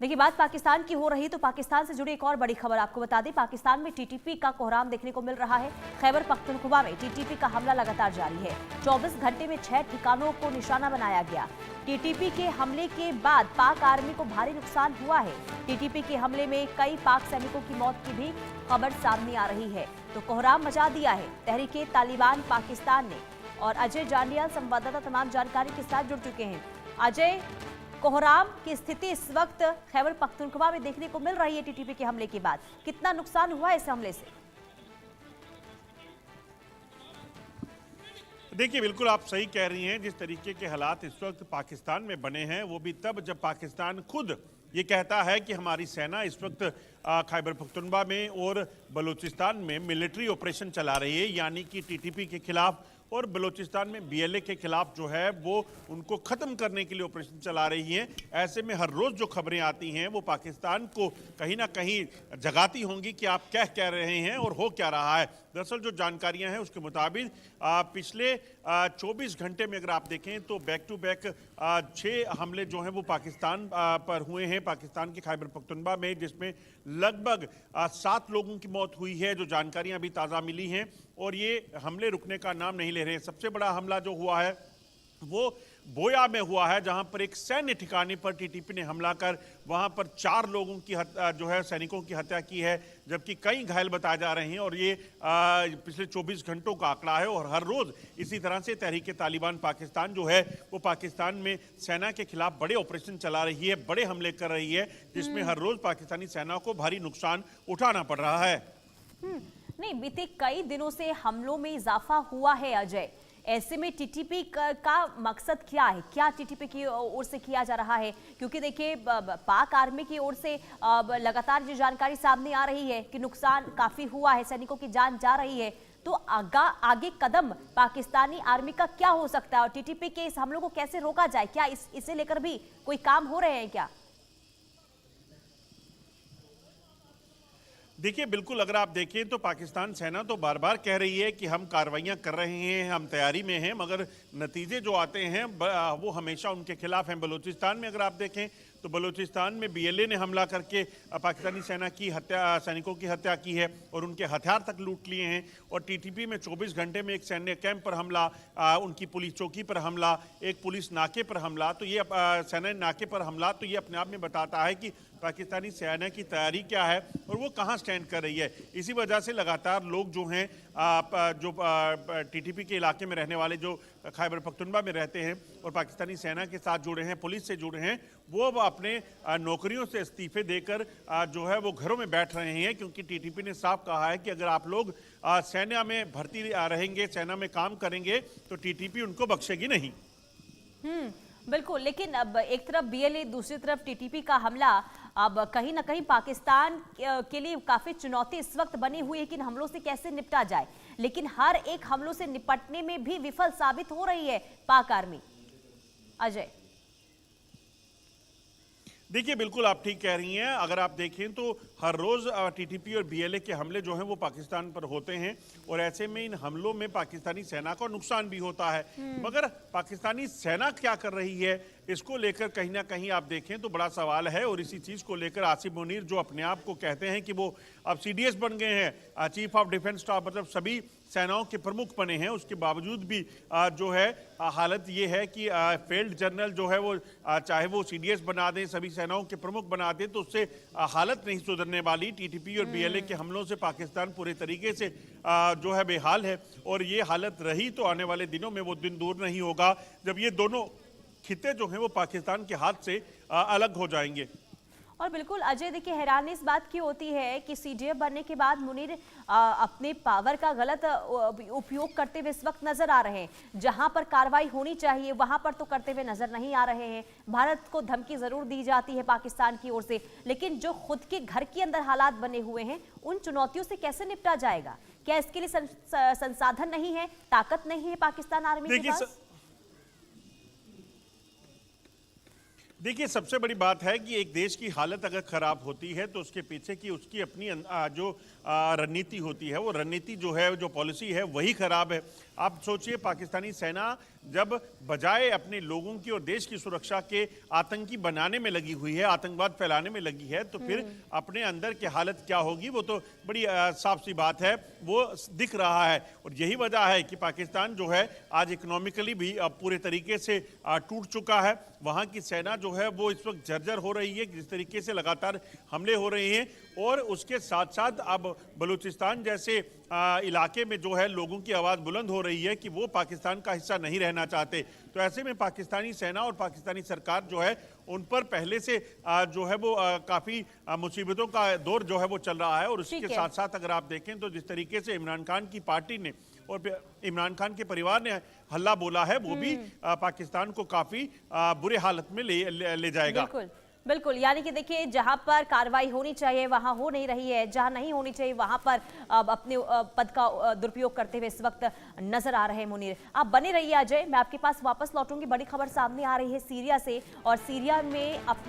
देखिए, बात पाकिस्तान की हो रही तो पाकिस्तान से जुड़ी एक और बड़ी खबर आपको बता दें। पाकिस्तान में टीटीपी का कोहराम देखने को मिल रहा है। खैबर पख्तूनख्वा में टीटीपी का हमला लगातार जारी है। 24 घंटे में 6 ठिकानों को निशाना बनाया गया। टीटीपी के हमले के बाद पाक आर्मी को भारी नुकसान हुआ है। टीटीपी के हमले में कई पाक सैनिकों की मौत की भी खबर सामने आ रही है। तो कोहराम मचा दिया है तहरीके तालिबान पाकिस्तान ने। और अजय जांडियाल संवाददाता तमाम जानकारी के साथ जुड़ चुके हैं। अजय, कोहराम की स्थिति इस वक्त खैबर पख्तूनख्वा में देखने को मिल रही है। टीटीपी के हमले के बाद कितना नुकसान हुआ है इस हमले से? देखिए, बिल्कुल आप सही कह रही हैं। जिस तरीके के हालात इस वक्त पाकिस्तान में बने हैं वो भी तब जब पाकिस्तान खुद ये कहता है कि हमारी सेना इस वक्त खैबर पख्तूनख्वा में और बलूचिस्तान में मिलिट्री ऑपरेशन चला रही है, यानी कि टीटीपी के खिलाफ और बलूचिस्तान में बीएलए के खिलाफ जो है वो उनको ख़त्म करने के लिए ऑपरेशन चला रही हैं। ऐसे में हर रोज़ जो खबरें आती हैं वो पाकिस्तान को कहीं ना कहीं जगाती होंगी कि आप क्या कह रहे हैं और हो क्या रहा है। दरअसल जो जानकारियां हैं उसके मुताबिक पिछले 24 घंटे में अगर आप देखें तो बैक टू बैक 6 हमले जो हैं वो पाकिस्तान पर हुए हैं, पाकिस्तान के खैबर पख्तूनख्वा में, जिसमें लगभग 7 लोगों की मौत हुई है। जो जानकारियां अभी ताज़ा मिली हैं और ये हमले रुकने का नाम नहीं ले रहे हैं। सबसे बड़ा हमला जो हुआ है वो बोया में हुआ है, जहां पर एक सैन्य ठिकाने पर टीटीपी ने हमला कर वहां पर 4 लोगों की जो है सैनिकों की हत्या की है, जबकि कई घायल बताए जा रहे हैं। और ये पिछले 24 घंटों का आंकड़ा है। और हर रोज इसी तरह से तहरीके तालिबान पाकिस्तान जो है वो पाकिस्तान में सेना के खिलाफ बड़े ऑपरेशन चला रही है, बड़े हमले कर रही है, जिसमें हर रोज पाकिस्तानी सेना को भारी नुकसान उठाना पड़ रहा है। नहीं, बीते कई दिनों से हमलों में इजाफा हुआ है अजय। ऐसे में टीटीपी का मकसद क्या है? क्या टीटीपी की ओर से किया जा रहा है? क्योंकि देखिए, पाक आर्मी की ओर से लगातार ये जानकारी सामने आ रही है कि नुकसान काफी हुआ है, सैनिकों की जान जा रही है। तो आगे कदम पाकिस्तानी आर्मी का क्या हो सकता है और टीटीपी के इस हमलों को कैसे रोका जाए? क्या इसे लेकर भी कोई काम हो रहे हैं क्या? देखिए, बिल्कुल अगर आप देखें तो पाकिस्तान सेना तो बार बार कह रही है कि हम कार्रवाइयां कर रहे हैं, हम तैयारी में हैं, मगर नतीजे जो आते हैं वो हमेशा उनके खिलाफ हैं। बलूचिस्तान में अगर आप देखें तो बलूचिस्तान में बीएलए ने हमला करके पाकिस्तानी सेना की सैनिकों की हत्या की है और उनके हथियार तक लूट लिए हैं। और टीटीपी में 24 घंटे में एक सैन्य कैंप पर हमला, उनकी पुलिस चौकी पर हमला, एक पुलिस नाके पर हमला। तो ये सेना नाके पर हमला तो ये अपने आप में बताता है कि पाकिस्तानी सेना की तैयारी क्या है और वो कहाँ स्टैंड कर रही है। इसी वजह से लगातार लोग जो हैं जो टीटीपी के इलाके में रहने वाले, जो खैबर पख्तूनख्वा में रहते हैं और पाकिस्तानी सेना के साथ जुड़े हैं, पुलिस से जुड़े हैं, वो अपने नौकरियों से इस्तीफे देकर जो है वो घरों में बैठ रहे हैं। क्योंकि टीटीपी ने साफ कहा है कि अगर आप लोग सेना में भर्ती रहेंगे, सेना में काम करेंगे तो टीटीपी उनको बख्शेगी नहीं। बिल्कुल, लेकिन अब एक तरफ बीएलए, दूसरी तरफ टीटीपी का हमला, अब कहीं ना कहीं पाकिस्तान के लिए काफी चुनौती इस वक्त बनी हुई है कि इन हमलों से कैसे निपटा जाए। लेकिन हर एक हमलों से निपटने में भी विफल साबित हो रही है पाक आर्मी। अजय, देखिए, बिल्कुल आप ठीक कह रही हैं। अगर आप देखें तो हर रोज़ टीटीपी और बीएलए के हमले जो हैं वो पाकिस्तान पर होते हैं और ऐसे में इन हमलों में पाकिस्तानी सेना को नुकसान भी होता है। मगर पाकिस्तानी सेना क्या कर रही है इसको लेकर कहीं ना कहीं आप देखें तो बड़ा सवाल है। और इसी चीज़ को लेकर आसिफ मुनीर, जो अपने आप को कहते हैं कि वो अब सीडीएस बन गए हैं, चीफ ऑफ डिफेंस स्टाफ, मतलब सभी सेनाओं के प्रमुख बने हैं, उसके बावजूद भी जो है हालत ये है कि फील्ड जनरल जो है वो चाहे वो सीडीएस बना दें, सभी सेनाओं के प्रमुख बना दें, तो उससे हालत नहीं सुधरने वाली। टीटीपी और बीएलए के हमलों से पाकिस्तान पूरे तरीके से जो है बेहाल है। और ये हालत रही तो आने वाले दिनों में वो दिन दूर नहीं होगा जब ये दोनों खिते जो हैं वो पाकिस्तान के हाथ से अलग हो जाएंगे। और बिल्कुल अजय, देखिए, हैरानी इस बात की होती है कि सीडीएफ बनने के बाद मुनीर अपने पावर का गलत उपयोग करते हुए इस वक्त नजर आ रहे हैं। जहां पर कार्रवाई होनी चाहिए वहां पर तो करते हुए नजर नहीं आ रहे हैं। भारत को धमकी जरूर दी जाती है पाकिस्तान की ओर से, लेकिन जो खुद के घर के अंदर हालात बने हुए हैं उन चुनौतियों से कैसे निपटा जाएगा? क्या इसके लिए संसाधन नहीं है, ताकत नहीं है पाकिस्तान आर्मी के पास? देखिए, सबसे बड़ी बात है कि एक देश की हालत अगर खराब होती है तो उसके पीछे की उसकी अपनी जो रणनीति होती है, वो रणनीति जो है, जो पॉलिसी है, वही खराब है। आप सोचिए, पाकिस्तानी सेना जब बजाय अपने लोगों की और देश की सुरक्षा के आतंकी बनाने में लगी हुई है, आतंकवाद फैलाने में लगी है, तो फिर अपने अंदर की हालत क्या होगी वो तो बड़ी साफ सी बात है, वो दिख रहा है। और यही वजह है कि पाकिस्तान जो है आज इकोनॉमिकली भी अब पूरे तरीके से टूट चुका है। वहाँ की सेना जो है वो इस वक्त जर्जर हो रही है, जिस तरीके से लगातार हमले हो रहे हैं, और उसके साथ साथ अब बलूचिस्तान जैसे इलाके में जो है लोगों की आवाज़ बुलंद हो रही है कि वो पाकिस्तान का हिस्सा नहीं रहना चाहते। तो ऐसे में पाकिस्तानी सेना और पाकिस्तानी सरकार जो है उन पर पहले से जो है वो काफ़ी मुसीबतों का दौर जो है वो चल रहा है। और उसके साथ साथ अगर आप देखें तो जिस तरीके से इमरान खान की पार्टी ने और इमरान खान के परिवार ने हल्ला बोला है, वो भी पाकिस्तान को काफ़ी बुरे हालत में ले जाएगा। बिल्कुल बिल्कुल, यानी कि देखिए जहां पर कार्रवाई होनी चाहिए वहां हो नहीं रही है, जहां नहीं होनी चाहिए वहां पर अपने पद का दुरुपयोग करते हुए इस वक्त नजर आ रहे हैं मुनीर। आप बने रहिए अजय, मैं आपके पास वापस लौटूंगी। बड़ी खबर सामने आ रही है सीरिया से, और सीरिया में अपने